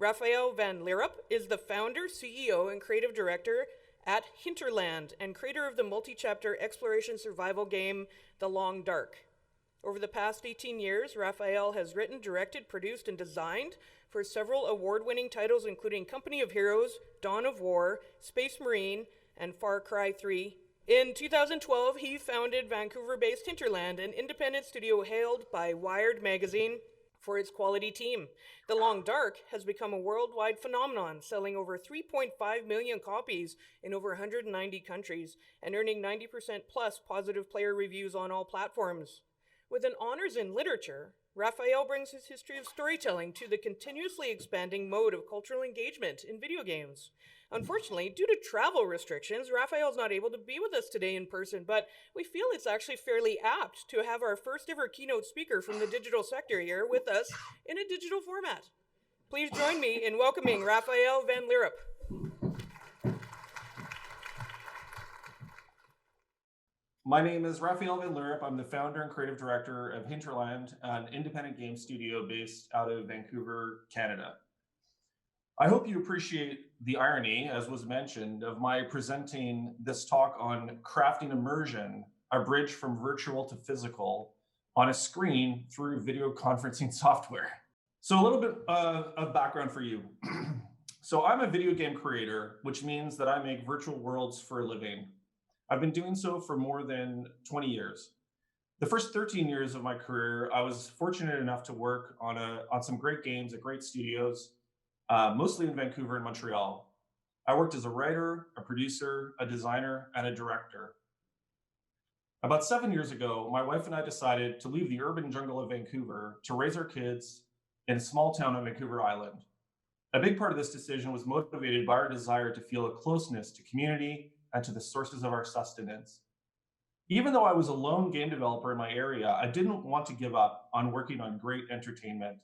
Raphael van Lierop is the founder, CEO, and creative director at Hinterland and creator of the multi-chapter exploration survival game, The Long Dark. Over the past 18 years, Raphael has written, directed, produced, and designed for several award-winning titles including Company of Heroes, Dawn of War, Space Marine, and Far Cry 3. In 2012, he founded Vancouver-based Hinterland, an independent studio hailed by Wired magazine for its quality team. The Long Dark has become a worldwide phenomenon, selling over 3.5 million copies in over 190 countries and earning 90% plus positive player reviews on all platforms. With an honors in literature, Raphael brings his history of storytelling to the continuously expanding mode of cultural engagement in video games. Unfortunately, due to travel restrictions, Raphael is not able to be with us today in person, but we feel it's actually fairly apt to have our first ever keynote speaker from the digital sector here with us in a digital format. Please join me in welcoming Raphael van Lierop. My name is Raphael van Lierop. I'm the founder and creative director of Hinterland, an independent game studio based out of Vancouver, Canada. I hope you appreciate the irony, as was mentioned, of my presenting this talk on crafting immersion, a bridge from virtual to physical, on a screen through video conferencing software. So a little bit of background for you. So I'm a video game creator, which means that I make virtual worlds for a living. I've been doing so for more than 20 years. The first 13 years of my career, I was fortunate enough to work on some great games at great studios, mostly in Vancouver and Montreal. I worked as a writer, a producer, a designer, and a director. About 7 years ago, my wife and I decided to leave the urban jungle of Vancouver to raise our kids in a small town on Vancouver Island. A big part of this decision was motivated by our desire to feel a closeness to community and to the sources of our sustenance. Even though I was a lone game developer in my area, I didn't want to give up on working on great entertainment.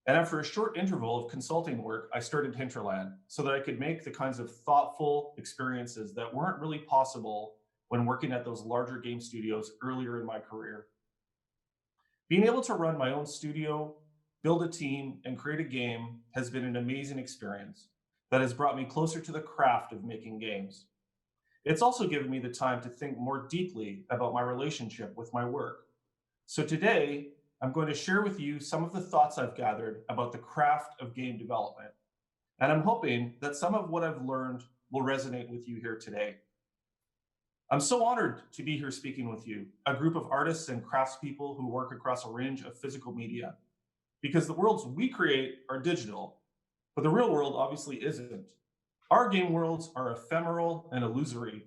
And after a short interval of consulting work, I started Hinterland so that I could make the kinds of thoughtful experiences that weren't really possible when working at those larger game studios earlier in my career. Being able to run my own studio, build a team, and create a game has been an amazing experience that has brought me closer to the craft of making games. It's also given me the time to think more deeply about my relationship with my work. So today, I'm going to share with you some of the thoughts I've gathered about the craft of game development. And I'm hoping that some of what I've learned will resonate with you here today. I'm so honored to be here speaking with you, a group of artists and craftspeople who work across a range of physical media, because the worlds we create are digital, but the real world obviously isn't. Our game worlds are ephemeral and illusory,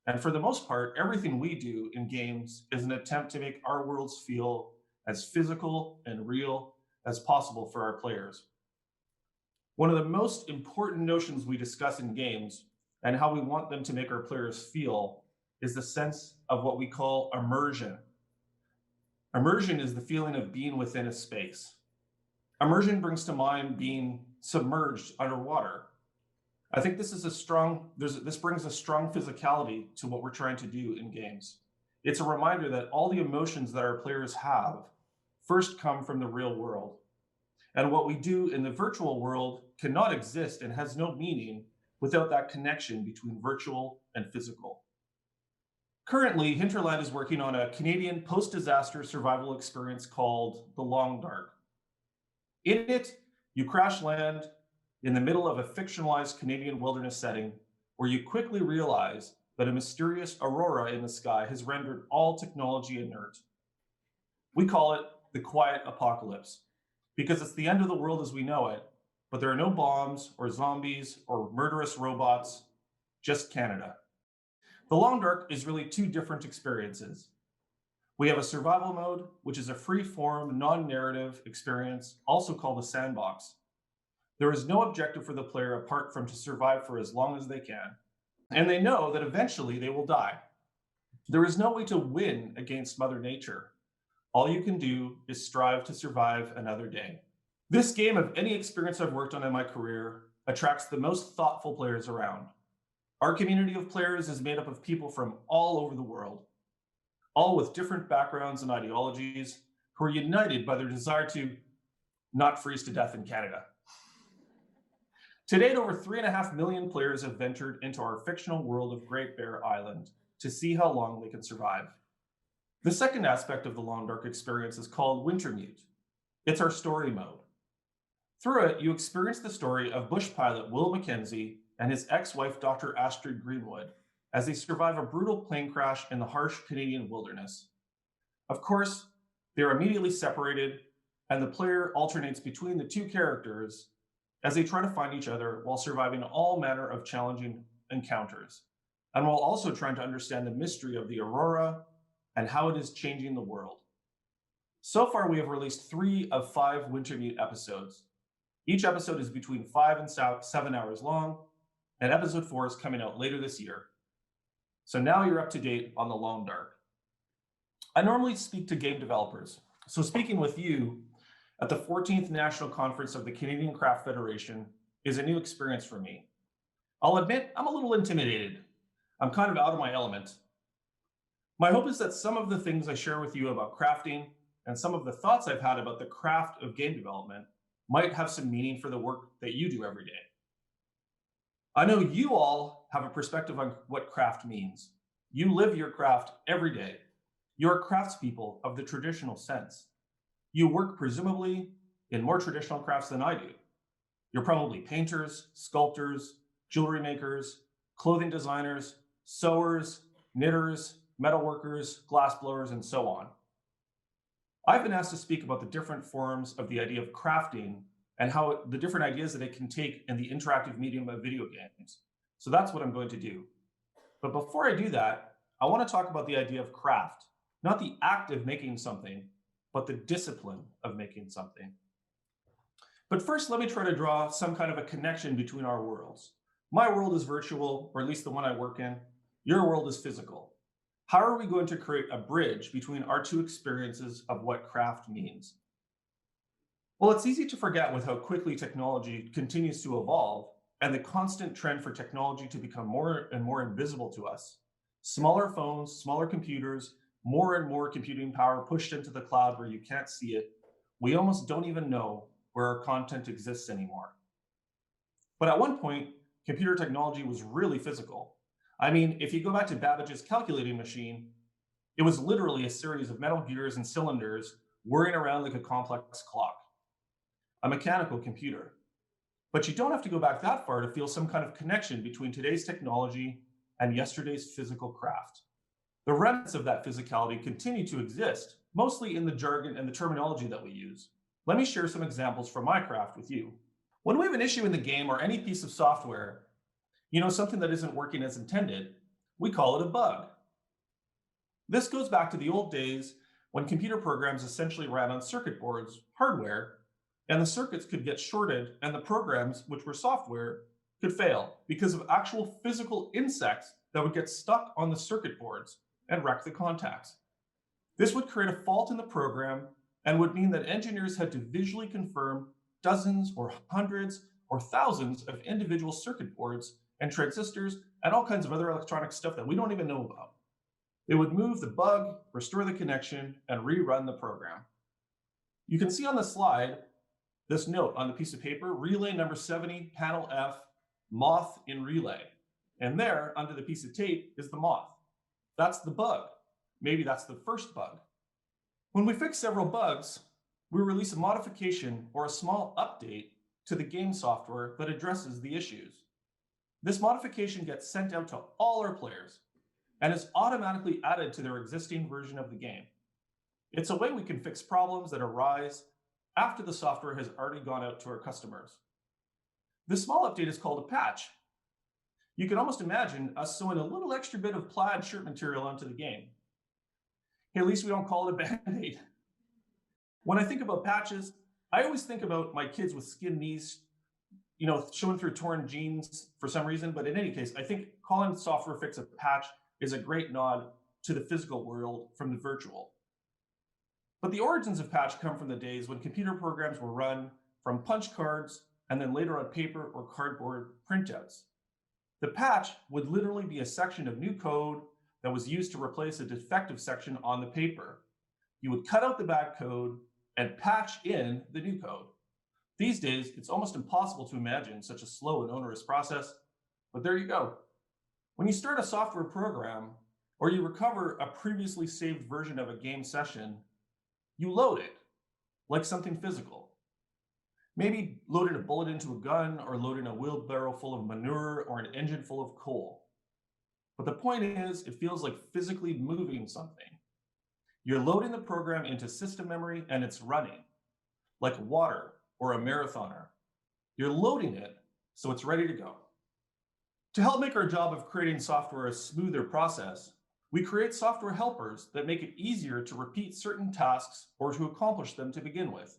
and for the most part, everything we do in games is an attempt to make our worlds feel as physical and real as possible for our players. One of the most important notions we discuss in games and how we want them to make our players feel is the sense of what we call immersion. Immersion is the feeling of being within a space. Immersion brings to mind being submerged underwater. I think this brings a strong physicality to what we're trying to do in games. It's a reminder that all the emotions that our players have first come from the real world. And what we do in the virtual world cannot exist and has no meaning without that connection between virtual and physical. Currently, Hinterland is working on a Canadian post-disaster survival experience called The Long Dark. In it, you crash land in the middle of a fictionalized Canadian wilderness setting where you quickly realize that a mysterious aurora in the sky has rendered all technology inert. We call it the quiet apocalypse because it's the end of the world as we know it, but there are no bombs or zombies or murderous robots, just Canada. The Long Dark is really two different experiences. We have a survival mode, which is a free-form, non-narrative experience, also called a sandbox. There is no objective for the player apart from to survive for as long as they can. And they know that eventually they will die. There is no way to win against Mother Nature. All you can do is strive to survive another day. This game, of any experience I've worked on in my career, attracts the most thoughtful players around. Our community of players is made up of people from all over the world, all with different backgrounds and ideologies, who are united by their desire to not freeze to death in Canada. To date, over 3.5 million players have ventured into our fictional world of Great Bear Island to see how long they can survive. The second aspect of the Long Dark experience is called Wintermute. It's our story mode. Through it, you experience the story of bush pilot Will Mackenzie and his ex-wife, Dr. Astrid Greenwood, as they survive a brutal plane crash in the harsh Canadian wilderness. Of course, they're immediately separated, and the player alternates between the two characters as they try to find each other while surviving all manner of challenging encounters, and while also trying to understand the mystery of the Aurora and how it is changing the world. So far, we have released 3 of 5 Wintermute episodes. Each episode is between 5 and 7 hours long, and episode 4 is coming out later this year. So now you're up to date on the Long Dark. I normally speak to game developers, so speaking with you at the 14th National Conference of the Canadian Craft Federation is a new experience for me. I'll admit I'm a little intimidated. I'm kind of out of my element. My hope is that some of the things I share with you about crafting and some of the thoughts I've had about the craft of game development might have some meaning for the work that you do every day. I know you all have a perspective on what craft means. You live your craft every day. You're craftspeople of the traditional sense. You work presumably in more traditional crafts than I do. You're probably painters, sculptors, jewelry makers, clothing designers, sewers, knitters, metalworkers, glassblowers, and so on. I've been asked to speak about the different forms of the idea of crafting and how the different ideas that it can take in the interactive medium of video games. So that's what I'm going to do. But before I do that, I want to talk about the idea of craft, not the act of making something, but the discipline of making something. But first, let me try to draw some kind of a connection between our worlds. My world is virtual, or at least the one I work in. Your world is physical. How are we going to create a bridge between our two experiences of what craft means? Well, it's easy to forget with how quickly technology continues to evolve and the constant trend for technology to become more and more invisible to us. Smaller phones, smaller computers, more and more computing power pushed into the cloud where you can't see it. We almost don't even know where our content exists anymore. But at one point, computer technology was really physical. I mean, if you go back to Babbage's calculating machine, it was literally a series of metal gears and cylinders whirring around like a complex clock. A mechanical computer. But you don't have to go back that far to feel some kind of connection between today's technology and yesterday's physical craft. The remnants of that physicality continue to exist, mostly in the jargon and the terminology that we use. Let me share some examples from my craft with you. When we have an issue in the game or any piece of software, something that isn't working as intended, we call it a bug. This goes back to the old days when computer programs essentially ran on circuit boards, hardware, and the circuits could get shorted and the programs, which were software, could fail because of actual physical insects that would get stuck on the circuit boards and wreck the contacts. This would create a fault in the program and would mean that engineers had to visually confirm dozens or hundreds or thousands of individual circuit boards and transistors and all kinds of other electronic stuff that we don't even know about. They would move the bug, restore the connection, and rerun the program. You can see on the slide this note on the piece of paper, relay number 70, panel F, moth in relay. And there, under the piece of tape, is the moth. That's the bug. Maybe that's the first bug. When we fix several bugs, we release a modification or a small update to the game software that addresses the issues. This modification gets sent out to all our players and is automatically added to their existing version of the game. It's a way we can fix problems that arise after the software has already gone out to our customers. This small update is called a patch. You can almost imagine us sewing a little extra bit of plaid shirt material onto the game. Hey, at least we don't call it a Band-Aid. When I think about patches, I always think about my kids with skin knees, showing through torn jeans for some reason. But in any case, I think calling software fix a patch is a great nod to the physical world from the virtual. But the origins of patch come from the days when computer programs were run from punch cards and then later on paper or cardboard printouts. The patch would literally be a section of new code that was used to replace a defective section on the paper. You would cut out the bad code and patch in the new code. These days, it's almost impossible to imagine such a slow and onerous process, but there you go. When you start a software program, or you recover a previously saved version of a game session, you load it, like something physical. Maybe loading a bullet into a gun, or loading a wheelbarrow full of manure, or an engine full of coal. But the point is, it feels like physically moving something. You're loading the program into system memory and it's running, like water or a marathoner. You're loading it so it's ready to go. To help make our job of creating software a smoother process, we create software helpers that make it easier to repeat certain tasks or to accomplish them to begin with.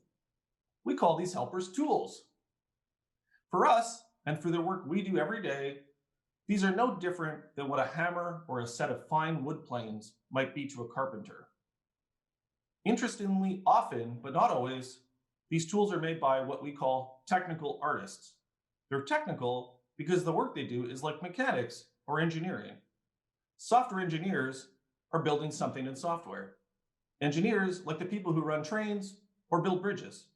We call these helpers tools. For us, and for the work we do every day, these are no different than what a hammer or a set of fine wood planes might be to a carpenter. Interestingly, often, but not always, these tools are made by what we call technical artists. They're technical because the work they do is like mechanics or engineering. Software engineers are building something in software. Engineers, like the people who run trains or build bridges.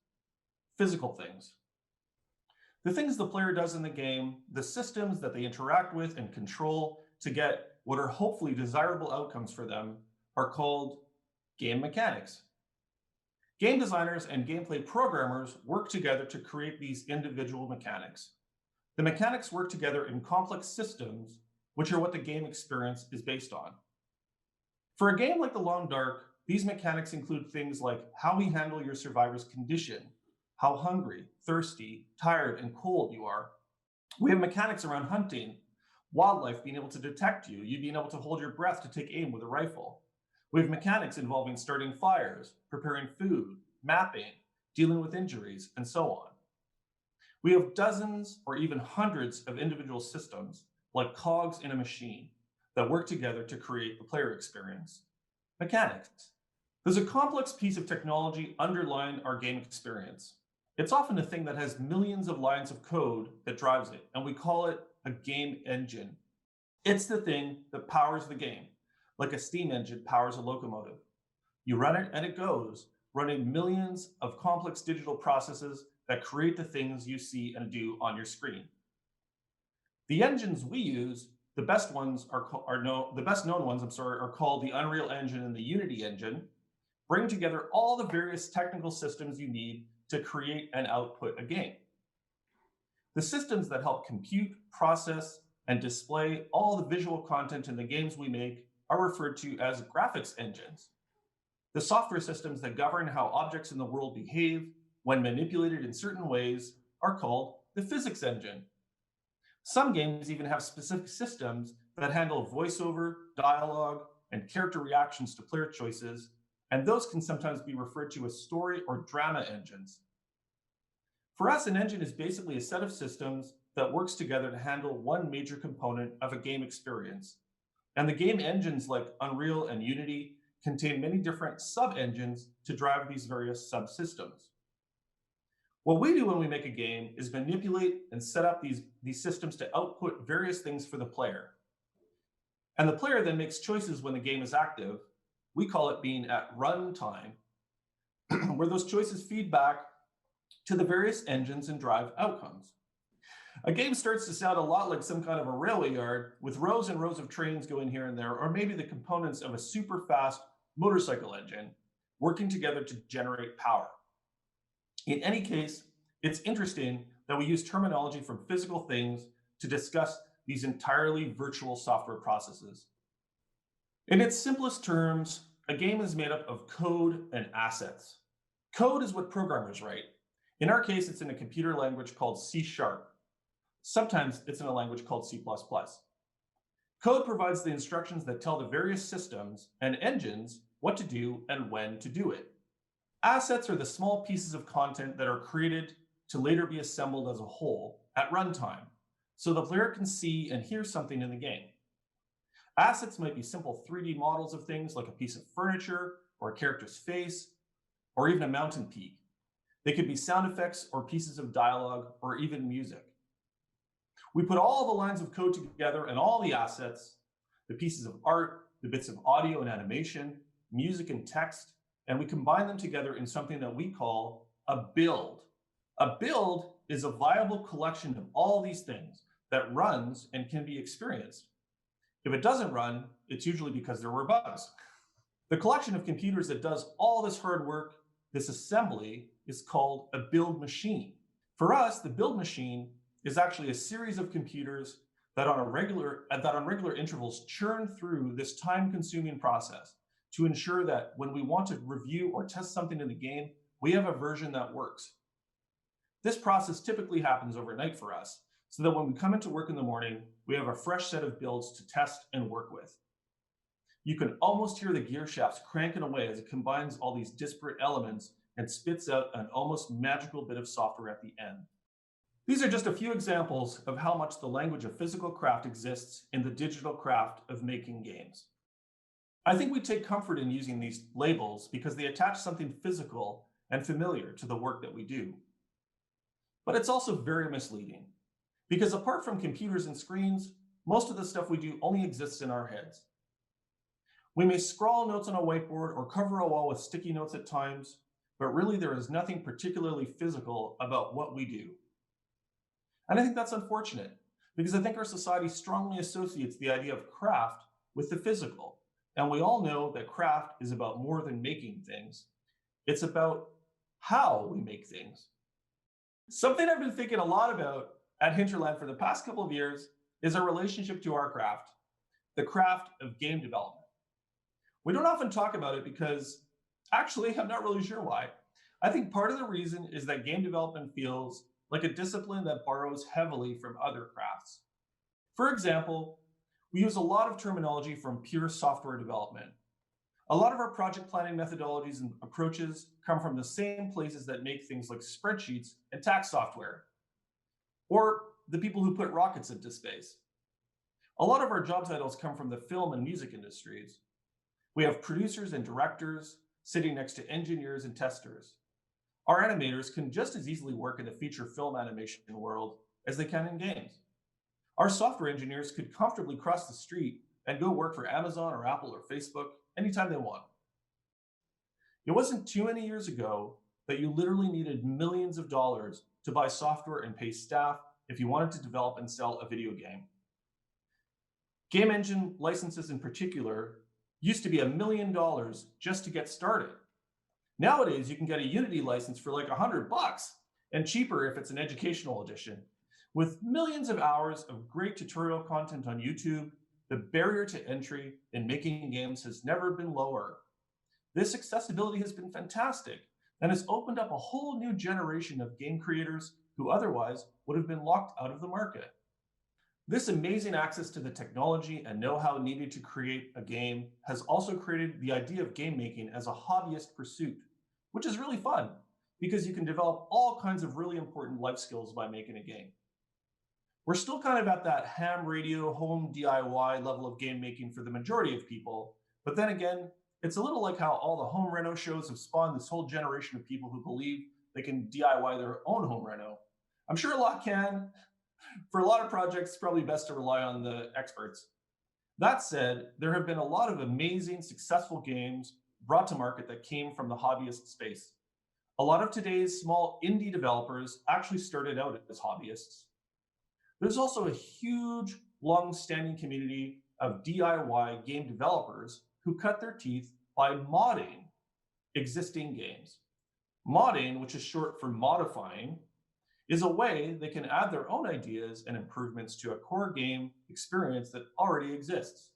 Physical things. The things the player does in the game, the systems that they interact with and control to get what are hopefully desirable outcomes for them, are called game mechanics. Game designers and gameplay programmers work together to create these individual mechanics. The mechanics work together in complex systems, which are what the game experience is based on. For a game like The Long Dark, these mechanics include things like how we handle your survivor's condition, how hungry, thirsty, tired, and cold you are. We have mechanics around hunting, wildlife being able to detect you, you being able to hold your breath to take aim with a rifle. We have mechanics involving starting fires, preparing food, mapping, dealing with injuries, and so on. We have dozens or even hundreds of individual systems, like cogs in a machine, that work together to create the player experience. Mechanics. There's a complex piece of technology underlying our game experience. It's often a thing that has millions of lines of code that drives it, and we call it a game engine. It's the thing that powers the game, like a steam engine powers a locomotive. You run it and it goes, running millions of complex digital processes that create the things you see and do on your screen. The engines we use, the best known ones, are called the Unreal Engine and the Unity Engine, bring together all the various technical systems you need to create and output a game. The systems that help compute, process, and display all the visual content in the games we make are referred to as graphics engines. The software systems that govern how objects in the world behave when manipulated in certain ways are called the physics engine. Some games even have specific systems that handle voiceover, dialogue, and character reactions to player choices, and those can sometimes be referred to as story or drama engines. For us, an engine is basically a set of systems that works together to handle one major component of a game experience. And the game engines like Unreal and Unity contain many different sub-engines to drive these various subsystems. What we do when we make a game is manipulate and set up these systems to output various things for the player. And the player then makes choices when the game is active. We call it being at runtime, where those choices feed back to the various engines and drive outcomes. A game starts to sound a lot like some kind of a railway yard with rows and rows of trains going here and there, or maybe the components of a super fast motorcycle engine working together to generate power. In any case, it's interesting that we use terminology from physical things to discuss these entirely virtual software processes. In its simplest terms, a game is made up of code and assets. Code is what programmers write. In our case, it's in a computer language called C#. Sometimes it's in a language called C++. Code provides the instructions that tell the various systems and engines what to do and when to do it. Assets are the small pieces of content that are created to later be assembled as a whole at runtime, so the player can see and hear something in the game. Assets might be simple 3D models of things like a piece of furniture or a character's face, or even a mountain peak. They could be sound effects or pieces of dialogue or even music. We put all the lines of code together and all the assets, the pieces of art, the bits of audio and animation, music and text, and we combine them together in something that we call a build. A build is a viable collection of all these things that runs and can be experienced. If it doesn't run, it's usually because there were bugs. The collection of computers that does all this hard work, this assembly, is called a build machine. For us, the build machine is actually a series of computers that on regular intervals churn through this time-consuming process to ensure that when we want to review or test something in the game, we have a version that works. This process typically happens overnight for us, so that when we come into work in the morning, we have a fresh set of builds to test and work with. You can almost hear the gear shafts cranking away as it combines all these disparate elements and spits out an almost magical bit of software at the end. These are just a few examples of how much the language of physical craft exists in the digital craft of making games. I think we take comfort in using these labels because they attach something physical and familiar to the work that we do. But it's also very misleading, because apart from computers and screens, most of the stuff we do only exists in our heads. We may scrawl notes on a whiteboard or cover a wall with sticky notes at times, but really there is nothing particularly physical about what we do. And I think that's unfortunate, because I think our society strongly associates the idea of craft with the physical. And we all know that craft is about more than making things. It's about how we make things. Something I've been thinking a lot about at Hinterland for the past couple of years is our relationship to our craft, the craft of game development. We don't often talk about it because, actually, I'm not really sure why. I think part of the reason is that game development feels like a discipline that borrows heavily from other crafts. For example, we use a lot of terminology from pure software development. A lot of our project planning methodologies and approaches come from the same places that make things like spreadsheets and tax software, or the people who put rockets into space. A lot of our job titles come from the film and music industries. We have producers and directors sitting next to engineers and testers. Our animators can just as easily work in the feature film animation world as they can in games. Our software engineers could comfortably cross the street and go work for Amazon or Apple or Facebook anytime they want. It wasn't too many years ago that you literally needed millions of dollars to buy software and pay staff if you wanted to develop and sell a video game. Game engine licenses in particular used to be $1 million just to get started. Nowadays, you can get a Unity license for like $100 and cheaper if it's an educational edition. With millions of hours of great tutorial content on YouTube, the barrier to entry in making games has never been lower. This accessibility has been fantastic and has opened up a whole new generation of game creators who otherwise would have been locked out of the market. This amazing access to the technology and know-how needed to create a game has also created the idea of game making as a hobbyist pursuit, which is really fun because you can develop all kinds of really important life skills by making a game. We're still kind of at that ham radio, home DIY level of game making for the majority of people, but then again, it's a little like how all the home reno shows have spawned this whole generation of people who believe they can DIY their own home reno. I'm sure a lot can. For a lot of projects, it's probably best to rely on the experts. That said, there have been a lot of amazing, successful games brought to market that came from the hobbyist space. A lot of today's small indie developers actually started out as hobbyists. There's also a huge, long-standing community of DIY game developers who cut their teeth by modding existing games. Modding, which is short for modifying, is a way they can add their own ideas and improvements to a core game experience that already exists,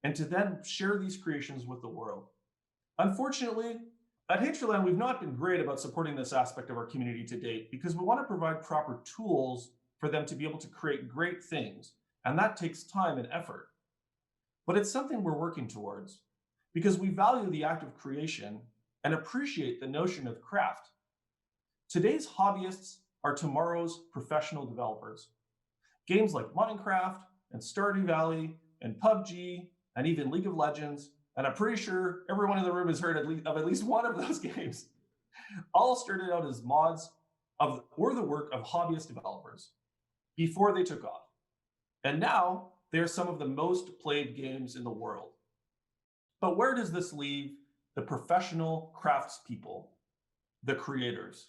and to then share these creations with the world. Unfortunately, at Hinterland, we've not been great about supporting this aspect of our community to date because we want to provide proper tools for them to be able to create great things, and that takes time and effort. But it's something we're working towards because we value the act of creation and appreciate the notion of craft. Today's hobbyists are tomorrow's professional developers. Games like Minecraft and Stardew Valley and PUBG and even League of Legends, and I'm pretty sure everyone in the room has heard of at least one of those games, all started out as mods or the work of hobbyist developers before they took off. And now they're some of the most played games in the world. But where does this leave the professional craftspeople, the creators?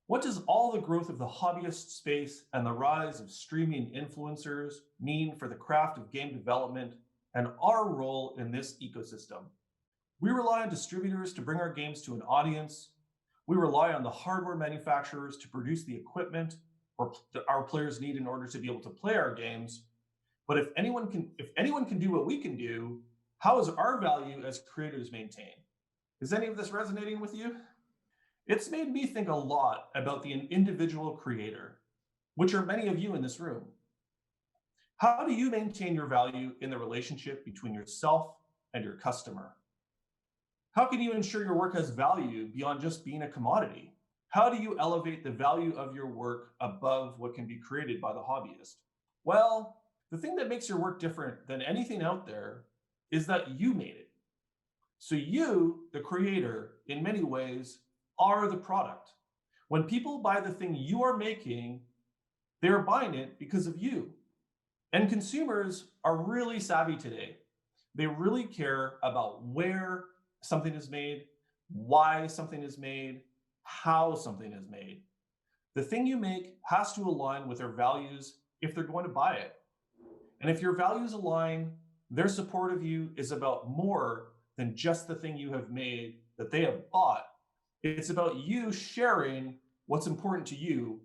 What does all the growth of the hobbyist space and the rise of streaming influencers mean for the craft of game development and our role in this ecosystem? We rely on distributors to bring our games to an audience. We rely on the hardware manufacturers to produce the equipment our players need in order to be able to play our games. But if anyone can do what we can do, how is our value as creators maintained? Is any of this resonating with you? It's made me think a lot about the individual creator, which are many of you in this room. How do you maintain your value in the relationship between yourself and your customer? How can you ensure your work has value beyond just being a commodity? How do you elevate the value of your work above what can be created by the hobbyist? Well, the thing that makes your work different than anything out there is that you made it. So you, the creator, in many ways, are the product. When people buy the thing you are making, they're buying it because of you. And consumers are really savvy today. They really care about where something is made, why something is made, how something is made. The thing you make has to align with their values if they're going to buy it. And if your values align, their support of you is about more than just the thing you have made that they have bought. It's about you sharing what's important to you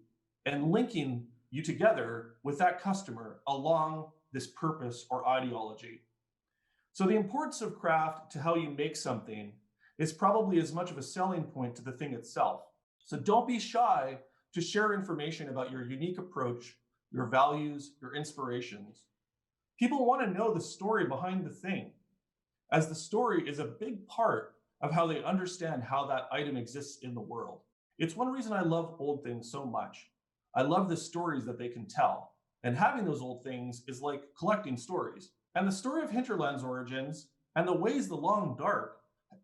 and linking you together with that customer along this purpose or ideology. So the importance of craft to how you make something is probably as much of a selling point to the thing itself. So don't be shy to share information about your unique approach, your values, your inspirations. People want to know the story behind the thing, as the story is a big part of how they understand how that item exists in the world. It's one reason I love old things so much. I love the stories that they can tell. And having those old things is like collecting stories. And the story of Hinterland's origins and the ways the Long Dark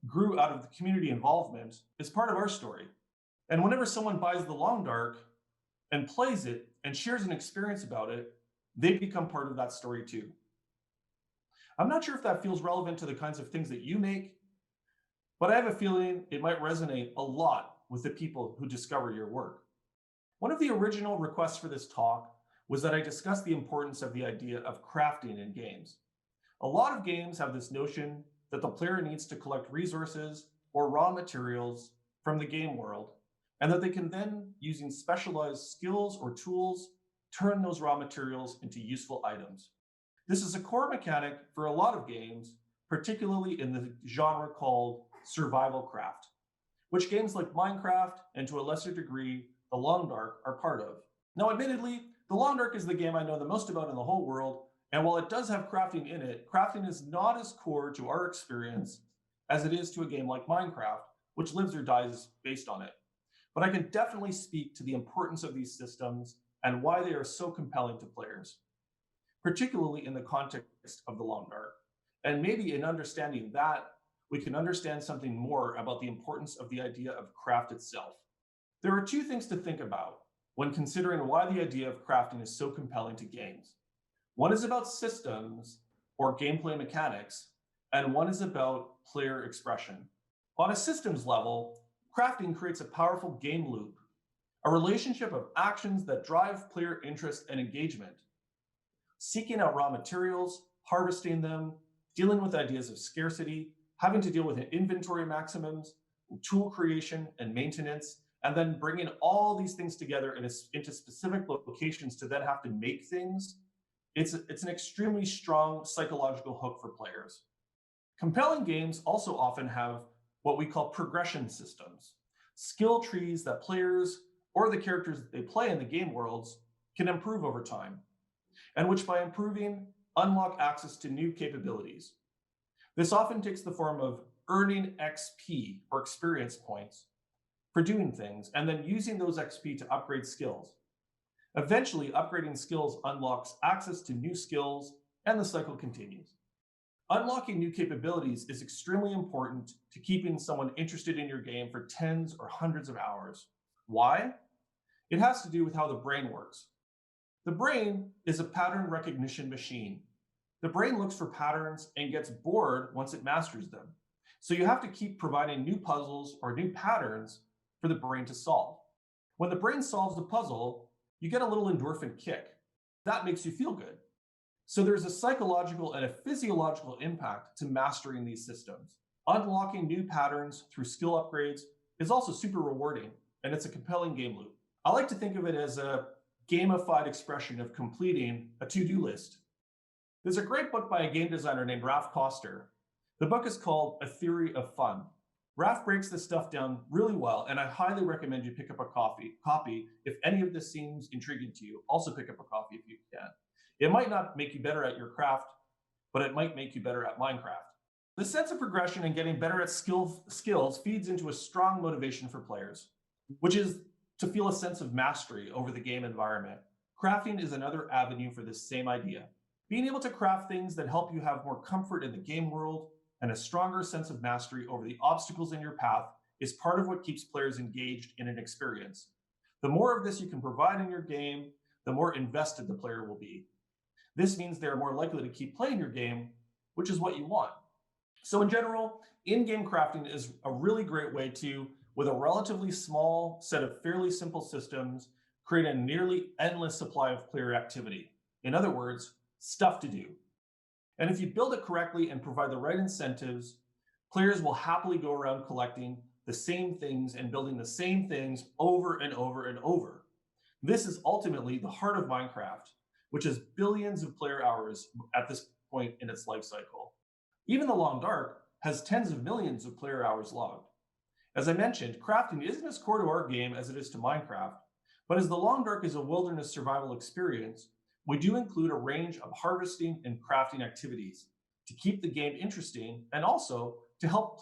grew out of the community involvement is part of our story. And whenever someone buys the Long Dark and plays it and shares an experience about it, they become part of that story too. I'm not sure if that feels relevant to the kinds of things that you make, but I have a feeling it might resonate a lot with the people who discover your work. One of the original requests for this talk was that I discuss the importance of the idea of crafting in games. A lot of games have this notion that the player needs to collect resources or raw materials from the game world, and that they can then, using specialized skills or tools, turn those raw materials into useful items. This is a core mechanic for a lot of games, particularly in the genre called survival craft, which games like Minecraft and to a lesser degree, The Long Dark are part of. Now, admittedly, The Long Dark is the game I know the most about in the whole world, and while it does have crafting in it, crafting is not as core to our experience as it is to a game like Minecraft, which lives or dies based on it. But I can definitely speak to the importance of these systems and why they are so compelling to players, particularly in the context of The Long Dark. And maybe in understanding that, we can understand something more about the importance of the idea of craft itself. There are two things to think about when considering why the idea of crafting is so compelling to games. One is about systems or gameplay mechanics, and one is about player expression. On a systems level, crafting creates a powerful game loop, a relationship of actions that drive player interest and engagement. Seeking out raw materials, harvesting them, dealing with ideas of scarcity, having to deal with inventory maximums, tool creation and maintenance, and then bringing all these things together into specific locations to then have to make things. It's an extremely strong psychological hook for players. Compelling games also often have what we call progression systems, skill trees that players or the characters that they play in the game worlds can improve over time, and which by improving unlock access to new capabilities. This often takes the form of earning XP or experience points for doing things, and then using those XP to upgrade skills. Eventually, upgrading skills unlocks access to new skills, and the cycle continues. Unlocking new capabilities is extremely important to keeping someone interested in your game for tens or hundreds of hours. Why? It has to do with how the brain works. The brain is a pattern recognition machine. The brain looks for patterns and gets bored once it masters them. So you have to keep providing new puzzles or new patterns for the brain to solve. When the brain solves a puzzle, you get a little endorphin kick. That makes you feel good. So there's a psychological and a physiological impact to mastering these systems. Unlocking new patterns through skill upgrades is also super rewarding, and it's a compelling game loop. I like to think of it as a gamified expression of completing a to-do list. There's a great book by a game designer named Raph Koster. The book is called A Theory of Fun. Raph breaks this stuff down really well, and I highly recommend you pick up a copy if any of this seems intriguing to you. Also pick up a copy if you can. It might not make you better at your craft, but it might make you better at Minecraft. The sense of progression and getting better at skills feeds into a strong motivation for players, which is to feel a sense of mastery over the game environment. Crafting is another avenue for this same idea. Being able to craft things that help you have more comfort in the game world and a stronger sense of mastery over the obstacles in your path is part of what keeps players engaged in an experience. The more of this you can provide in your game, the more invested the player will be. This means they're more likely to keep playing your game, which is what you want. So in general, in-game crafting is a really great way to, with a relatively small set of fairly simple systems, create a nearly endless supply of player activity. In other words, stuff to do. And if you build it correctly and provide the right incentives, players will happily go around collecting the same things and building the same things over and over and over. This is ultimately the heart of Minecraft, which has billions of player hours at this point in its life cycle. Even The Long Dark has tens of millions of player hours logged. As I mentioned, crafting isn't as core to our game as it is to Minecraft, but as The Long Dark is a wilderness survival experience, we do include a range of harvesting and crafting activities to keep the game interesting and also to help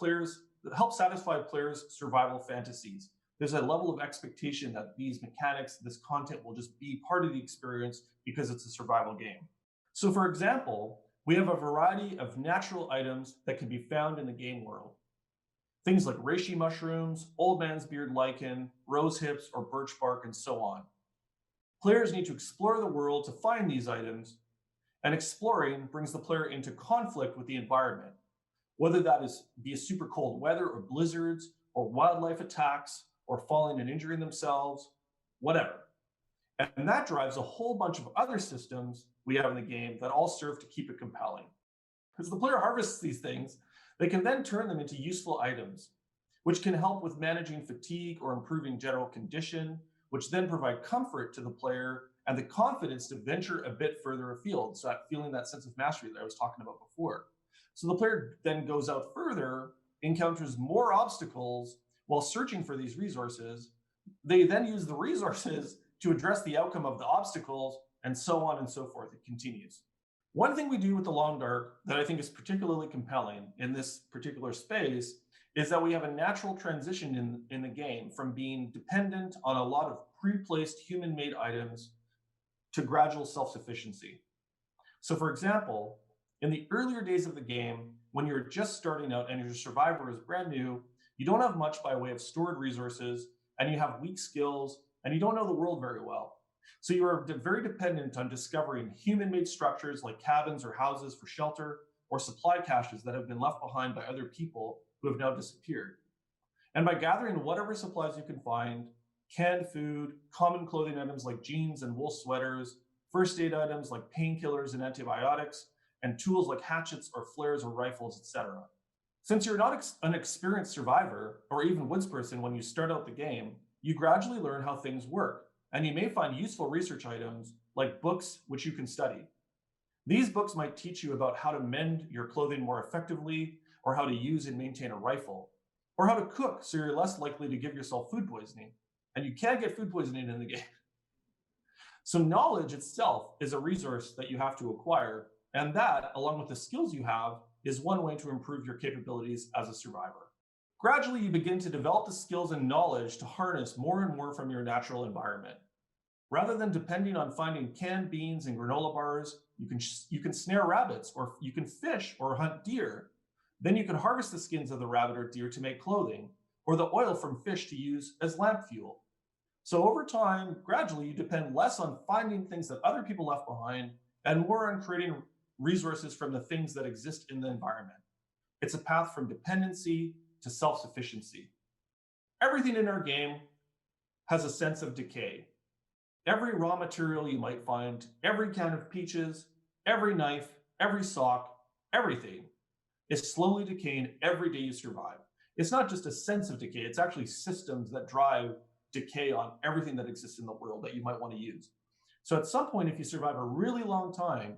satisfy players' survival fantasies. There's a level of expectation that these mechanics, this content will just be part of the experience because it's a survival game. So for example, we have a variety of natural items that can be found in the game world. Things like reishi mushrooms, old man's beard lichen, rose hips, or birch bark, and so on. Players need to explore the world to find these items, and exploring brings the player into conflict with the environment, whether that is be super cold weather or blizzards, or wildlife attacks, or falling and injuring themselves, whatever. And that drives a whole bunch of other systems we have in the game that all serve to keep it compelling. As the player harvests these things, they can then turn them into useful items, which can help with managing fatigue or improving general condition, which then provide comfort to the player and the confidence to venture a bit further afield. So feeling that sense of mastery that I was talking about before. So the player then goes out further, encounters more obstacles while searching for these resources. They then use the resources to address the outcome of the obstacles, and so on and so forth. It continues. One thing we do with The Long Dark that I think is particularly compelling in this particular space is that we have a natural transition in the game from being dependent on a lot of pre-placed human-made items to gradual self-sufficiency. So for example, in the earlier days of the game, when you're just starting out and your survivor is brand new, you don't have much by way of stored resources, and you have weak skills, and you don't know the world very well. So you are very dependent on discovering human-made structures like cabins or houses for shelter, or supply caches that have been left behind by other people who have now disappeared. And by gathering whatever supplies you can find, canned food, common clothing items like jeans and wool sweaters, first aid items like painkillers and antibiotics, and tools like hatchets or flares or rifles, etc. Since you're not an experienced survivor or even woods person when you start out the game, you gradually learn how things work, and you may find useful research items like books which you can study. These books might teach you about how to mend your clothing more effectively, or how to use and maintain a rifle, or how to cook so you're less likely to give yourself food poisoning. And you can get food poisoning in the game. So knowledge itself is a resource that you have to acquire, and that, along with the skills you have, is one way to improve your capabilities as a survivor. Gradually, you begin to develop the skills and knowledge to harness more and more from your natural environment. Rather than depending on finding canned beans and granola bars, you can snare rabbits, or you can fish or hunt deer. Then you can harvest the skins of the rabbit or deer to make clothing, or the oil from fish to use as lamp fuel. So over time, gradually, you depend less on finding things that other people left behind and more on creating resources from the things that exist in the environment. It's a path from dependency to self-sufficiency. Everything in our game has a sense of decay. Every raw material you might find, every can of peaches, every knife, every sock, everything is slowly decaying every day you survive. It's not just a sense of decay, it's actually systems that drive decay on everything that exists in the world that you might want to use. So at some point, if you survive a really long time,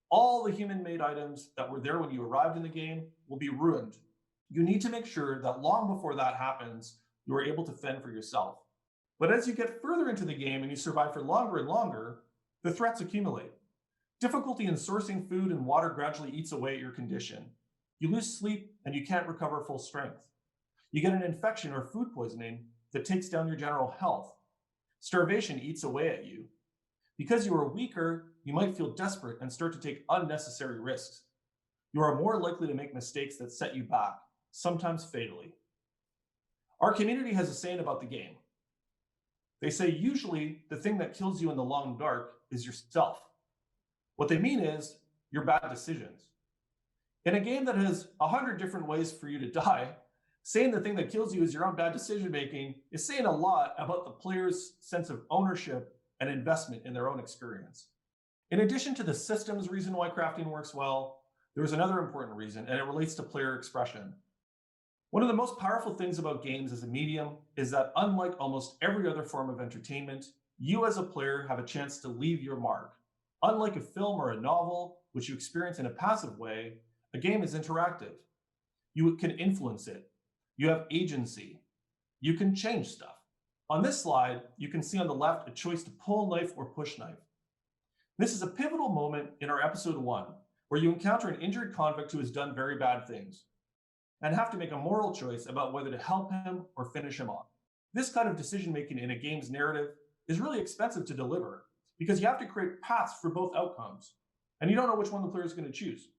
all the human-made items that were there when you arrived in the game will be ruined. You need to make sure that long before that happens, you are able to fend for yourself. But as you get further into the game and you survive for longer and longer, the threats accumulate. Difficulty in sourcing food and water gradually eats away at your condition. You lose sleep and you can't recover full strength. You get an infection or food poisoning that takes down your general health. Starvation eats away at you. Because you are weaker, you might feel desperate and start to take unnecessary risks. You are more likely to make mistakes that set you back, sometimes fatally. Our community has a saying about the game. They say usually the thing that kills you in the long dark is yourself. What they mean is your bad decisions. In a game that has 100 different ways for you to die, saying the thing that kills you is your own bad decision making is saying a lot about the player's sense of ownership and investment in their own experience. In addition to the systems reason why crafting works well, there is another important reason, and it relates to player expression. One of the most powerful things about games as a medium is that unlike almost every other form of entertainment, you as a player have a chance to leave your mark. Unlike a film or a novel, which you experience in a passive way, a game is interactive. You can influence it. You have agency. You can change stuff. On this slide, you can see on the left a choice to pull knife or push knife. This is a pivotal moment in our episode 1, where you encounter an injured convict who has done very bad things and have to make a moral choice about whether to help him or finish him off. This kind of decision-making in a game's narrative is really expensive to deliver because you have to create paths for both outcomes, and you don't know which one the player is going to choose.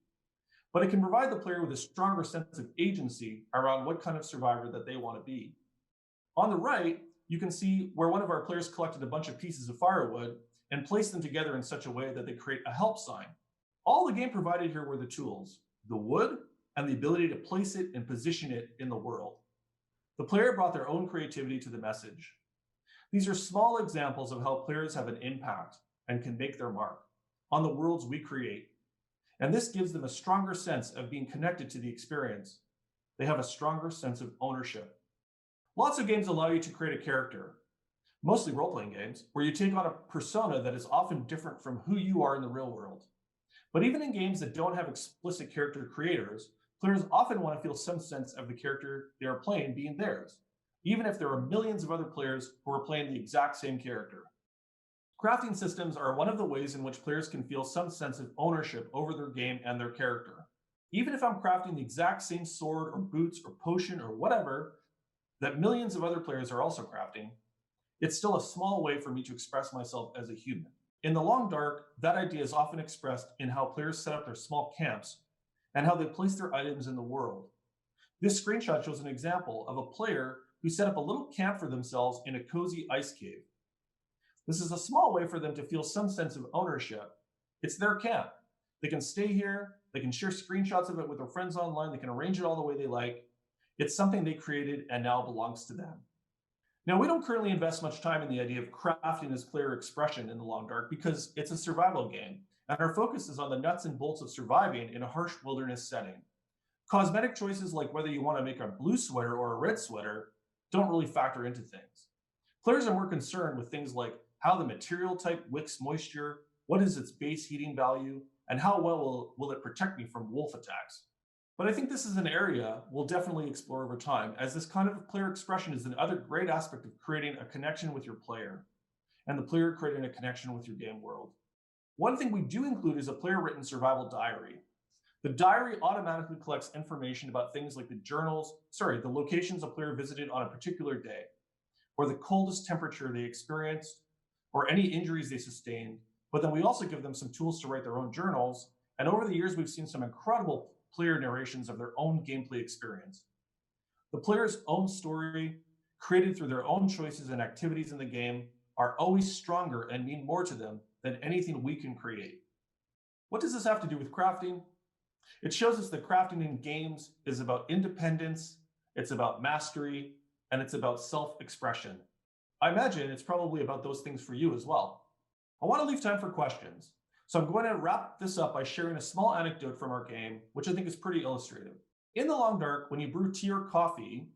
But it can provide the player with a stronger sense of agency around what kind of survivor that they want to be. On the right, you can see where one of our players collected a bunch of pieces of firewood and placed them together in such a way that they create a help sign. All the game provided here were the tools, the wood, and the ability to place it and position it in the world. The player brought their own creativity to the message. These are small examples of how players have an impact and can make their mark on the worlds we create. And this gives them a stronger sense of being connected to the experience. They have a stronger sense of ownership. Lots of games allow you to create a character, mostly role-playing games, where you take on a persona that is often different from who you are in the real world. But even in games that don't have explicit character creators, players often want to feel some sense of the character they are playing being theirs, even if there are millions of other players who are playing the exact same character. Crafting systems are one of the ways in which players can feel some sense of ownership over their game and their character. Even if I'm crafting the exact same sword or boots or potion or whatever that millions of other players are also crafting, it's still a small way for me to express myself as a human. In the long dark, that idea is often expressed in how players set up their small camps and how they place their items in the world. This screenshot shows an example of a player who set up a little camp for themselves in a cozy ice cave. This is a small way for them to feel some sense of ownership. It's their camp. They can stay here, they can share screenshots of it with their friends online, they can arrange it all the way they like. It's something they created and now belongs to them. Now, we don't currently invest much time in the idea of crafting as player expression in the long dark because it's a survival game, and our focus is on the nuts and bolts of surviving in a harsh wilderness setting. Cosmetic choices like whether you want to make a blue sweater or a red sweater don't really factor into things. Players are more concerned with things like how the material type wicks moisture, what is its base heating value, and how well will it protect me from wolf attacks. But I think this is an area we'll definitely explore over time, as this kind of player expression is another great aspect of creating a connection with your player, and the player creating a connection with your game world. One thing we do include is a player-written survival diary. The diary automatically collects information about things like the locations a player visited on a particular day, or the coldest temperature they experienced, or any injuries they sustained. But then we also give them some tools to write their own journals. And over the years, we've seen some incredible player narrations of their own gameplay experience. The player's own story, created through their own choices and activities in the game, are always stronger and mean more to them than anything we can create. What does this have to do with crafting? It shows us that crafting in games is about independence, it's about mastery, and it's about self-expression. I imagine it's probably about those things for you as well. I want to leave time for questions. So I'm going to wrap this up by sharing a small anecdote from our game, which I think is pretty illustrative. In the long dark, when you brew tea or coffee,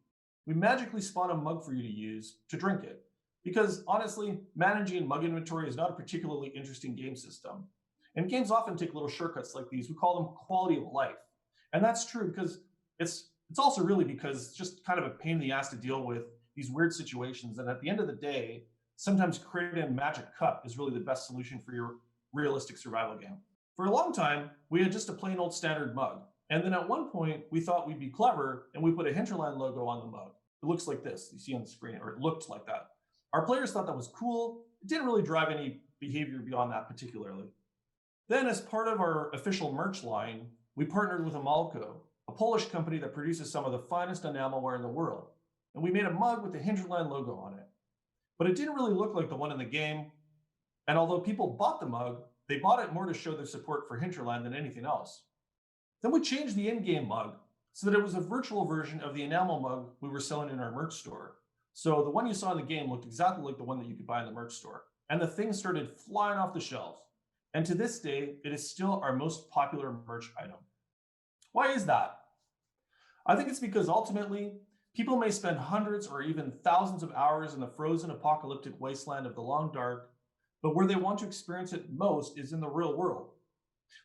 we magically spawn a mug for you to use to drink it. Because honestly, managing mug inventory is not a particularly interesting game system. And games often take little shortcuts like these. We call them quality of life. And that's true because it's also really because it's just kind of a pain in the ass to deal with these weird situations. And at the end of the day, sometimes creating a magic cup is really the best solution for your realistic survival game. For a long time, we had just a plain old standard mug. And then at one point, we thought we'd be clever and we put a Hinterland logo on the mug. It looks like this, you see on the screen, or it looked like that. Our players thought that was cool. It didn't really drive any behavior beyond that particularly. Then as part of our official merch line, we partnered with Amalco, a Polish company that produces some of the finest enamelware in the world. And we made a mug with the Hinterland logo on it. But it didn't really look like the one in the game. And although people bought the mug, they bought it more to show their support for Hinterland than anything else. Then we changed the in-game mug so that it was a virtual version of the enamel mug we were selling in our merch store. So the one you saw in the game looked exactly like the one that you could buy in the merch store. And the thing started flying off the shelves. And to this day, it is still our most popular merch item. Why is that? I think it's because ultimately, people may spend hundreds or even thousands of hours in the frozen apocalyptic wasteland of the long dark, but where they want to experience it most is in the real world.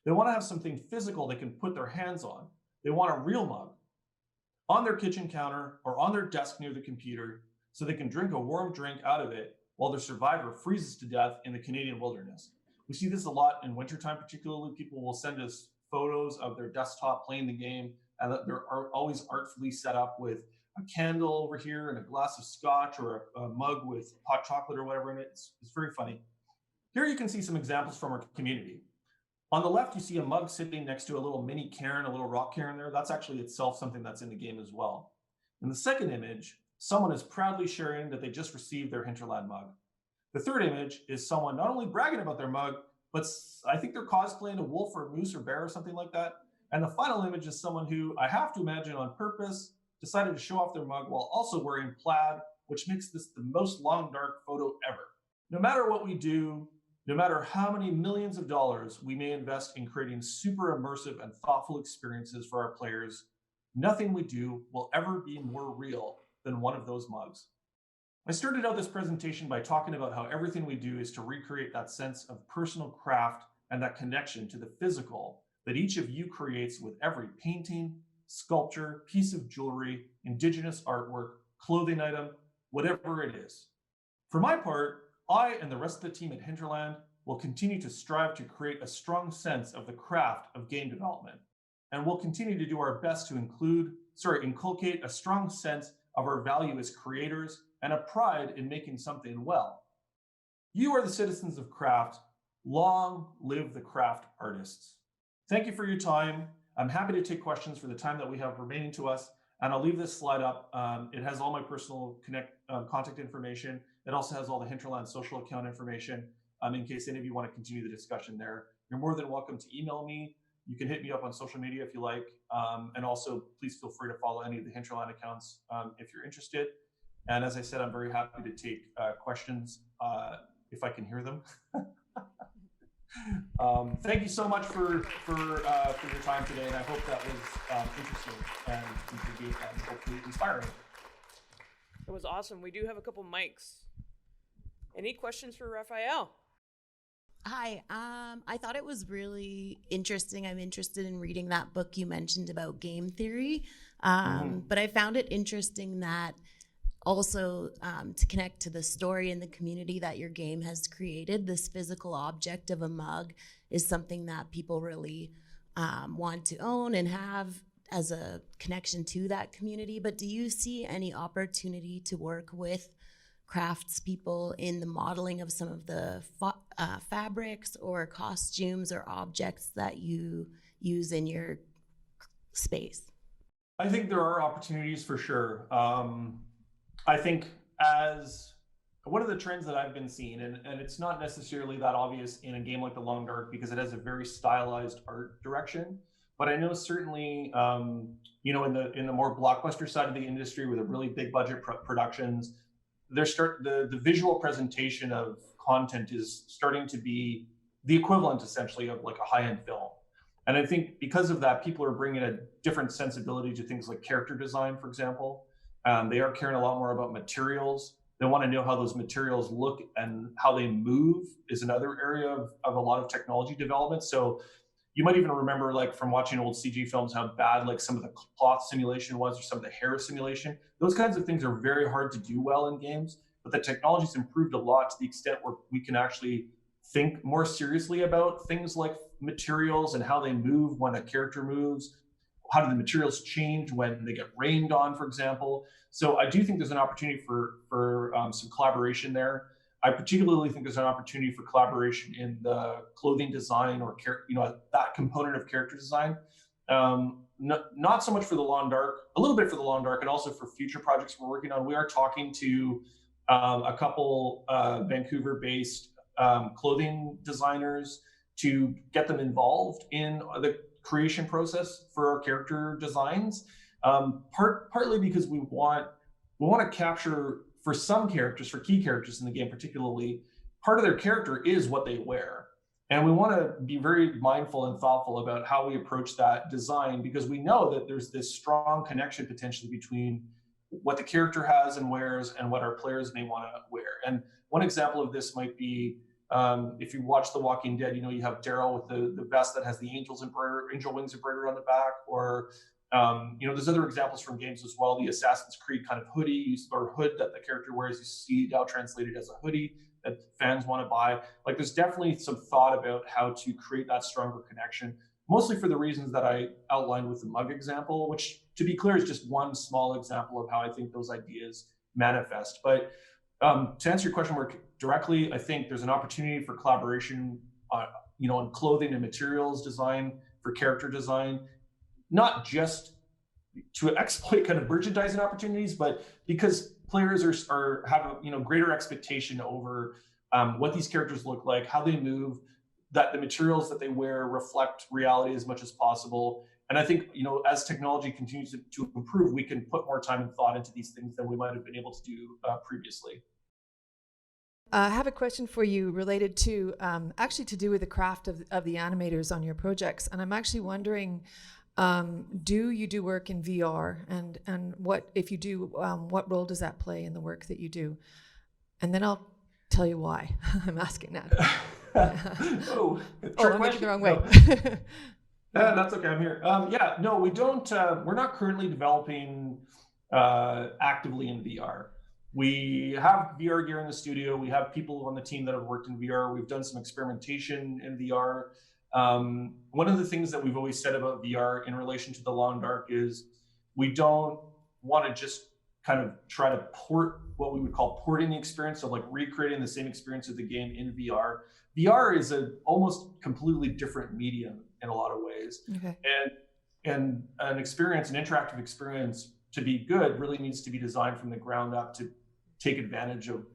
They want to have something physical they can put their hands on. They want a real mug on their kitchen counter or on their desk near the computer so they can drink a warm drink out of it while their survivor freezes to death in the Canadian wilderness. We see this a lot in wintertime, particularly. People will send us photos of their desktop playing the game, and they're always artfully set up with a candle over here and a glass of scotch or a mug with hot chocolate or whatever in it. It's very funny. Here you can see some examples from our community. On the left, you see a mug sitting next to a little mini cairn, a little rock cairn there. That's actually itself something that's in the game as well. In the second image, someone is proudly sharing that they just received their Hinterland mug. The third image is someone not only bragging about their mug, but I think they're cosplaying a wolf or a moose or bear or something like that. And the final image is someone who I have to imagine on purpose decided to show off their mug while also wearing plaid, which makes this the most long dark photo ever. No matter what we do, no matter how many millions of dollars we may invest in creating super immersive and thoughtful experiences for our players, nothing we do will ever be more real than one of those mugs. I started out this presentation by talking about how everything we do is to recreate that sense of personal craft and that connection to the physical that each of you creates with every painting, sculpture, piece of jewelry, indigenous artwork, clothing item, whatever it is. For my part, I and the rest of the team at Hinterland will continue to strive to create a strong sense of the craft of game development, and we'll continue to do our best to inculcate a strong sense of our value as creators and a pride in making something well. You are the citizens of craft. Long live the craft artists. Thank you for your time. I'm happy to take questions for the time that we have remaining to us, and I'll leave this slide up. It has all my personal contact information. It also has all the Hinterland social account information in case any of you want to continue the discussion there. You're more than welcome to email me. You can hit me up on social media if you like. And also, please feel free to follow any of the Hinterland accounts if you're interested. And as I said, I'm very happy to take questions if I can hear them. Thank you so much for your time today, and I hope that was interesting and hopefully inspiring. It was awesome. We do have a couple mics. Any questions for Raphael? Hi. I thought it was really interesting. I'm interested in reading that book you mentioned about game theory, but I found it interesting that also to connect to the story and the community that your game has created, this physical object of a mug is something that people really want to own and have as a connection to that community. But do you see any opportunity to work with craftspeople in the modeling of some of the fabrics or costumes or objects that you use in your space? I think there are opportunities for sure. I think as one of the trends that I've been seeing, and it's not necessarily that obvious in a game like The Long Dark because it has a very stylized art direction, but I know certainly, in the more blockbuster side of the industry with the really big budget productions, the visual presentation of content is starting to be the equivalent essentially of like a high-end film. And I think because of that, people are bringing a different sensibility to things like character design, for example. They are caring a lot more about materials. They want to know how those materials look and how they move is another area of a lot of technology development. So you might even remember, like from watching old CG films, how bad like some of the cloth simulation was, or some of the hair simulation. Those kinds of things are very hard to do well in games, but the technology's improved a lot to the extent where we can actually think more seriously about things like materials and how they move when a character moves. How do the materials change when they get rained on, for example? So I do think there's an opportunity for some collaboration there. I particularly think there's an opportunity for collaboration in the clothing design or that component of character design. Not so much for the Long Dark, a little bit for the Long Dark, and also for future projects we're working on. We are talking to a couple Vancouver-based clothing designers to get them involved in the creation process for our character designs. Partly because we want to capture, for some characters, for key characters in the game particularly, part of their character is what they wear. And we want to be very mindful and thoughtful about how we approach that design, because we know that there's this strong connection potentially between what the character has and wears and what our players may want to wear. And one example of this might be, if you watch The Walking Dead, you have Daryl with the vest that has the angel wings embroidered on the back, or there's other examples from games as well. The Assassin's Creed kind of hoodie or hood that the character wears, you see now translated as a hoodie that fans want to buy. Like, there's definitely some thought about how to create that stronger connection, mostly for the reasons that I outlined with the mug example, which, to be clear, is just one small example of how I think those ideas manifest. But to answer your question more directly, I think there's an opportunity for collaboration on clothing and materials design, for character design, not just to exploit kind of merchandising opportunities, but because players have greater expectation over what these characters look like, how they move, that the materials that they wear reflect reality as much as possible. And I think, as technology continues to improve, we can put more time and thought into these things than we might have been able to do previously. I have a question for you related to actually to do with the craft of the animators on your projects. And I'm actually wondering, do you do work in VR? And what, if you do, what role does that play in the work that you do? And then I'll tell you why I'm asking that. I'm making the wrong way. No. That's okay, I'm here. No, we don't, we're not currently developing actively in VR. We have VR gear in the studio. We have people on the team that have worked in VR. We've done some experimentation in VR. One of the things that we've always said about VR in relation to the Long Dark is we don't want to just kind of try to port what we would call porting the experience, so like recreating the same experience of the game in VR. VR is an almost completely different medium in a lot of ways. Okay. And an interactive experience, to be good, really needs to be designed from the ground up to take advantage of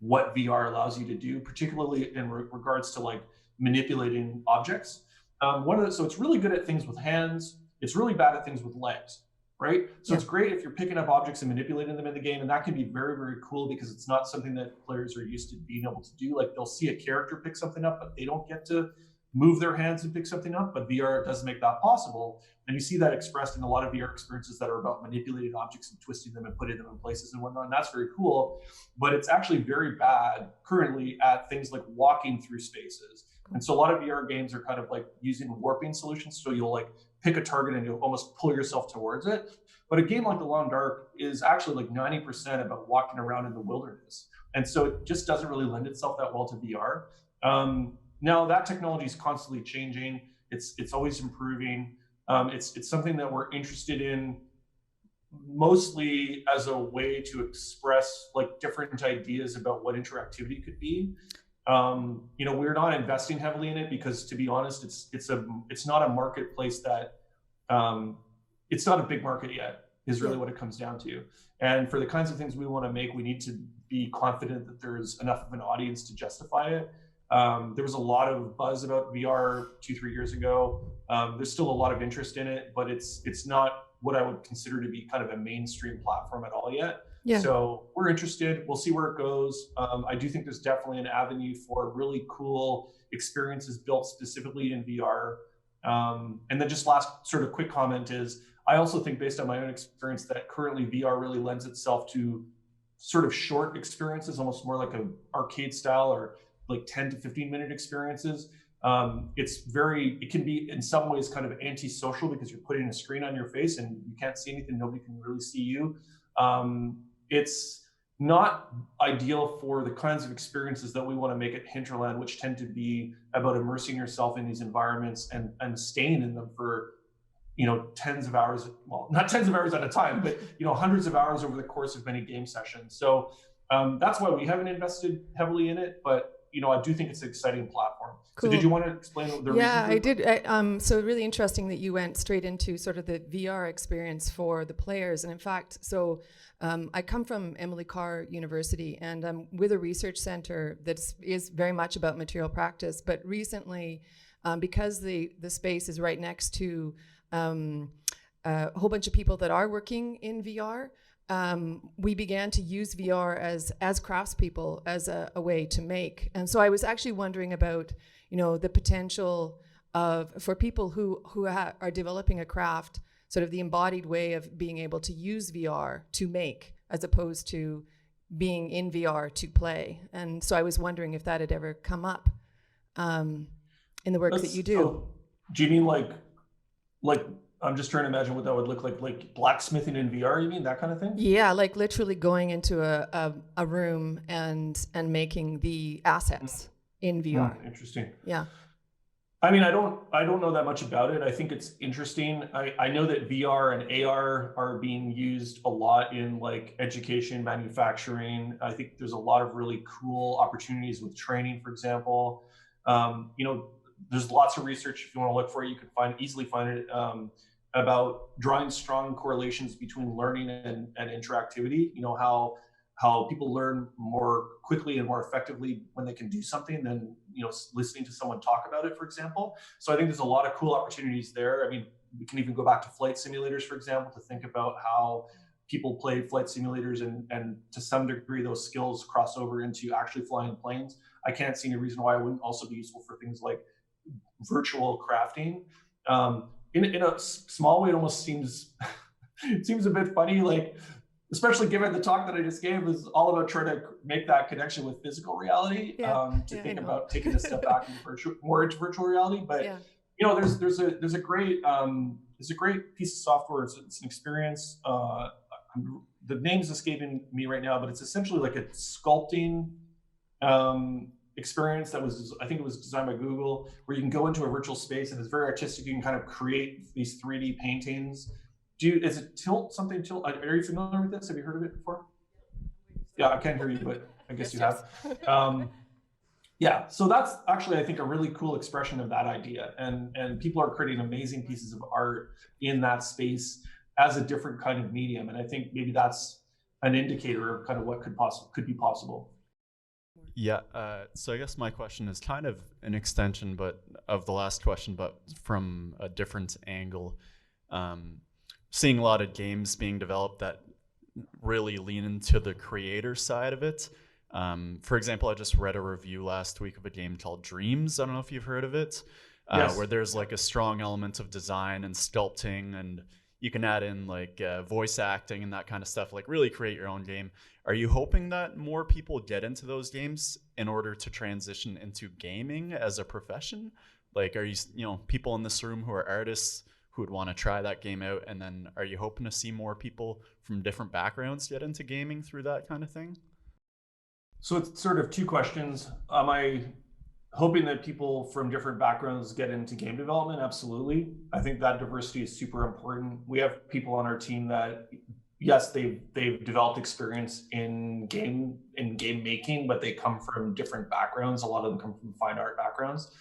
what VR allows you to do, particularly in regards to like manipulating objects. So it's really good at things with hands. It's really bad at things with legs, right? So It's great if you're picking up objects and manipulating them in the game, and that can be very, very cool because it's not something that players are used to being able to do. Like, they'll see a character pick something up, but they don't get to move their hands and pick something up, but VR does make that possible. And you see that expressed in a lot of VR experiences that are about manipulating objects and twisting them and putting them in places and whatnot. And that's very cool, but it's actually very bad currently at things like walking through spaces. And so a lot of VR games are kind of like using warping solutions. So you'll like pick a target and you'll almost pull yourself towards it. But a game like The Long Dark is actually like 90% about walking around in the wilderness. And so it just doesn't really lend itself that well to VR. Now that technology is constantly changing. It's always improving. It's something that we're interested in, mostly as a way to express like different ideas about what interactivity could be. We're not investing heavily in it because, to be honest, it's not a marketplace that it's not a big market yet, is really what it comes down to. And for the kinds of things we want to make, we need to be confident that there's enough of an audience to justify it. There was a lot of buzz about VR 2-3 years ago. There's still a lot of interest in it, but it's not what I would consider to be kind of a mainstream platform at all yet. Yeah. So we're interested. We'll see where it goes. I do think there's definitely an avenue for really cool experiences built specifically in VR. And then just last sort of quick comment is, I also think based on my own experience that currently VR really lends itself to sort of short experiences, almost more like an arcade style or like 10 to 15 minute experiences. It can be in some ways kind of antisocial because you're putting a screen on your face and you can't see anything, nobody can really see you. It's not ideal for the kinds of experiences that we want to make at Hinterland, which tend to be about immersing yourself in these environments and staying in them for, tens of hours, well, not tens of hours at a time, but, hundreds of hours over the course of many game sessions. So that's why we haven't invested heavily in it, but I do think it's an exciting platform. Cool. So did you want to explain the Yeah, I reason? did. So really interesting that you went straight into sort of the VR experience for the players. And in fact, I come from Emily Carr University, and I'm with a research center that is very much about material practice. But recently, because the space is right next to a whole bunch of people that are working in VR, we began to use VR as craftspeople, as a way to make. And so I was actually wondering about, the potential for people who are developing a craft, sort of the embodied way of being able to use VR to make, as opposed to being in VR to play. And so I was wondering if that had ever come up in the work that you do. So, do you mean like I'm just trying to imagine what that would look like blacksmithing in VR, you mean, that kind of thing? Yeah, like literally going into a room and making the assets in VR. Interesting. Yeah. I mean, I don't know that much about it. I think it's interesting. I know that VR and AR are being used a lot in like education, manufacturing. I think there's a lot of really cool opportunities with training, for example. There's lots of research, if you want to look for it, you can easily find it, about drawing strong correlations between learning and interactivity. How people learn more quickly and more effectively when they can do something than listening to someone talk about it, for example. So I think there's a lot of cool opportunities there. I mean, we can even go back to flight simulators, for example, to think about how people play flight simulators and to some degree those skills cross over into actually flying planes. I can't see any reason why it wouldn't also be useful for things like virtual crafting. In a small way, it almost seems a bit funny, like, especially given the talk that I just gave is all about trying to make that connection with physical reality, think about taking a step back into virtual reality. But there's a great piece of software. It's an experience. The name's escaping me right now, but it's essentially like a sculpting experience that I think it was designed by Google, where you can go into a virtual space and it's very artistic. You can kind of create these 3D paintings. Is it Tilt? Are you familiar with this? Have you heard of it before? Yeah, I can't hear you, but I guess you have. So that's actually, I think, a really cool expression of that idea. And people are creating amazing pieces of art in that space as a different kind of medium. And I think maybe that's an indicator of kind of what could be possible. Yeah, so I guess my question is kind of an extension of the last question, but from a different angle. Seeing a lot of games being developed that really lean into the creator side of it. For example, I just read a review last week of a game called Dreams. I don't know if you've heard of it, yes. Where there's like a strong element of design and sculpting, and you can add in like voice acting and that kind of stuff, like really create your own game. Are you hoping that more people get into those games in order to transition into gaming as a profession? Like, are you people in this room who are artists who would want to try that game out? And then are you hoping to see more people from different backgrounds get into gaming through that kind of thing? So it's sort of two questions. Am I hoping that people from different backgrounds get into game development? Absolutely. I think that diversity is super important. We have people on our team that, yes, they've developed experience in game making, but they come from different backgrounds. A lot of them come from fine art backgrounds.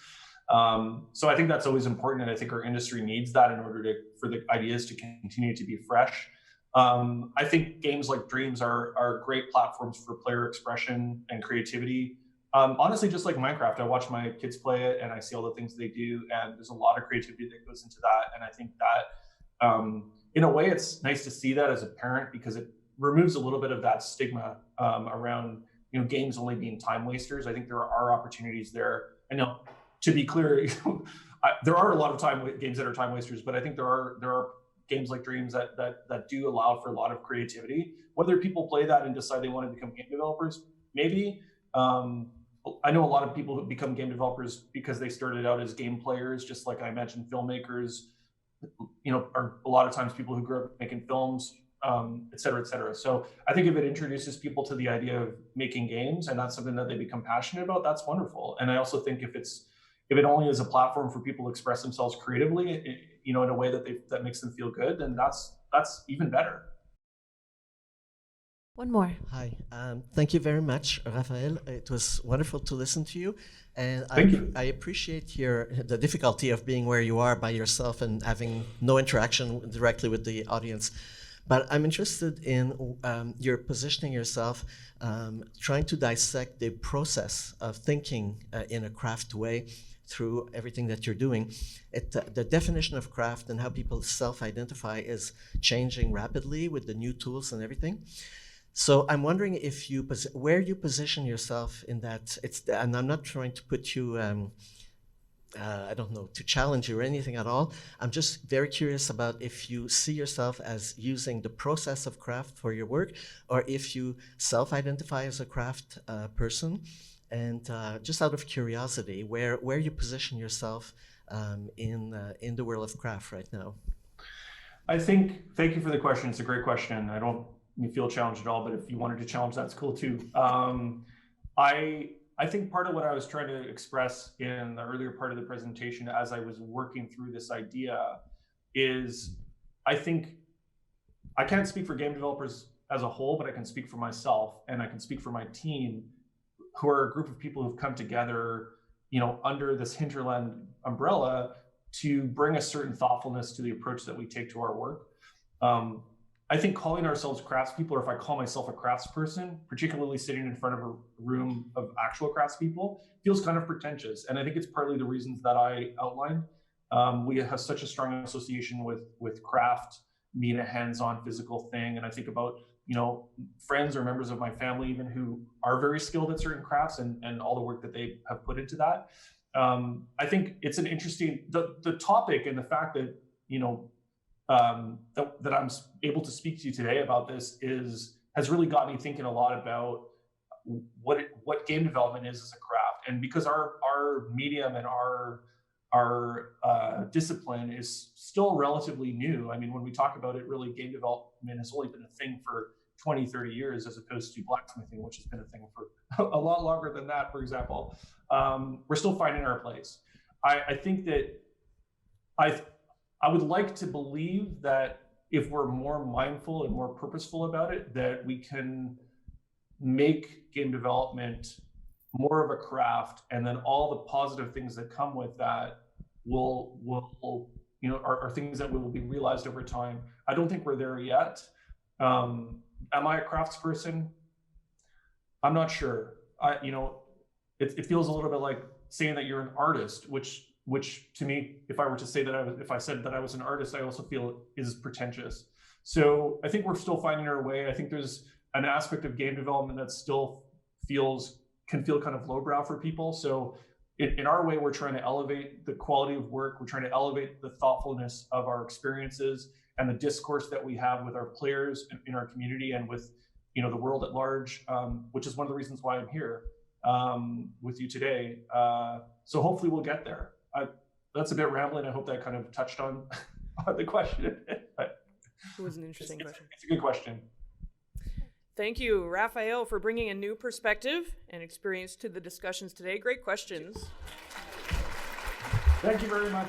So I think that's always important, and I think our industry needs that in order for the ideas to continue to be fresh. I think games like Dreams are great platforms for player expression and creativity. Honestly, just like Minecraft, I watch my kids play it and I see all the things they do, and there's a lot of creativity that goes into that. And I think that in a way, it's nice to see that as a parent, because it removes a little bit of that stigma around games only being time wasters. I think there are opportunities there. I know, to be clear, there are a lot of games that are time wasters, but I think there are games like Dreams that do allow for a lot of creativity. Whether people play that and decide they want to become game developers, maybe. I know a lot of people who become game developers because they started out as game players, just like I mentioned, filmmakers, are a lot of times people who grew up making films, et cetera, et cetera. So I think if it introduces people to the idea of making games and that's something that they become passionate about, that's wonderful. And I also think if it only is a platform for people to express themselves creatively, in a way that makes them feel good, then that's even better. One more. Hi, thank you very much, Raphael. It was wonderful to listen to you, and Thank you. I appreciate the difficulty of being where you are by yourself and having no interaction directly with the audience. But I'm interested in your positioning yourself, trying to dissect the process of thinking in a craft way through everything that you're doing. The definition of craft and how people self-identify is changing rapidly with the new tools and everything. So I'm wondering if where you position yourself in that. And I'm not trying to put you, I don't know, to challenge you or anything at all. I'm just very curious about if you see yourself as using the process of craft for your work, or if you self-identify as a craft person. And just out of curiosity, where you position yourself in the world of craft right now. Thank you for the question. It's a great question. I don't feel challenged at all, but if you wanted to challenge, that's cool too. I think part of what I was trying to express in the earlier part of the presentation as I was working through this idea is, I think I can't speak for game developers as a whole, but I can speak for myself and I can speak for my team, who are a group of people who've come together, under this Hinterland umbrella to bring a certain thoughtfulness to the approach that we take to our work. I think calling ourselves craftspeople, or if I call myself a craftsperson, particularly sitting in front of a room of actual craftspeople, feels kind of pretentious. And I think it's partly the reasons that I outlined. We have such a strong association with craft being a hands-on physical thing. And I think about, friends or members of my family even who are very skilled at certain crafts and all the work that they have put into that. I think it's an interesting, the topic and the fact that, that I'm able to speak to you today about this has really got me thinking a lot about what game development is as a craft. And because our medium and our discipline is still relatively new. I mean, when we talk about it, really game development has only been a thing for 20, 30 years, as opposed to blacksmithing, which has been a thing for a lot longer than that, for example. We're still finding our place. I think that I would like to believe that if we're more mindful and more purposeful about it, that we can make game development more of a craft, and then all the positive things that come with that are things that will be realized over time. I don't think we're there yet. Am I a craftsperson? I'm not sure. It feels a little bit like saying that you're an artist, which to me, if I said that I was an artist, I also feel is pretentious. So I think we're still finding our way. I think there's an aspect of game development that still can feel kind of lowbrow for people. So in our way, we're trying to elevate the quality of work. We're trying to elevate the thoughtfulness of our experiences and the discourse that we have with our players in our community and with the world at large, which is one of the reasons why I'm here with you today. So hopefully we'll get there. That's a bit rambling. I hope that kind of touched on the question. It was an interesting question. It's a good question. Thank you, Raphael, for bringing a new perspective and experience to the discussions today. Great questions. Thank you very much.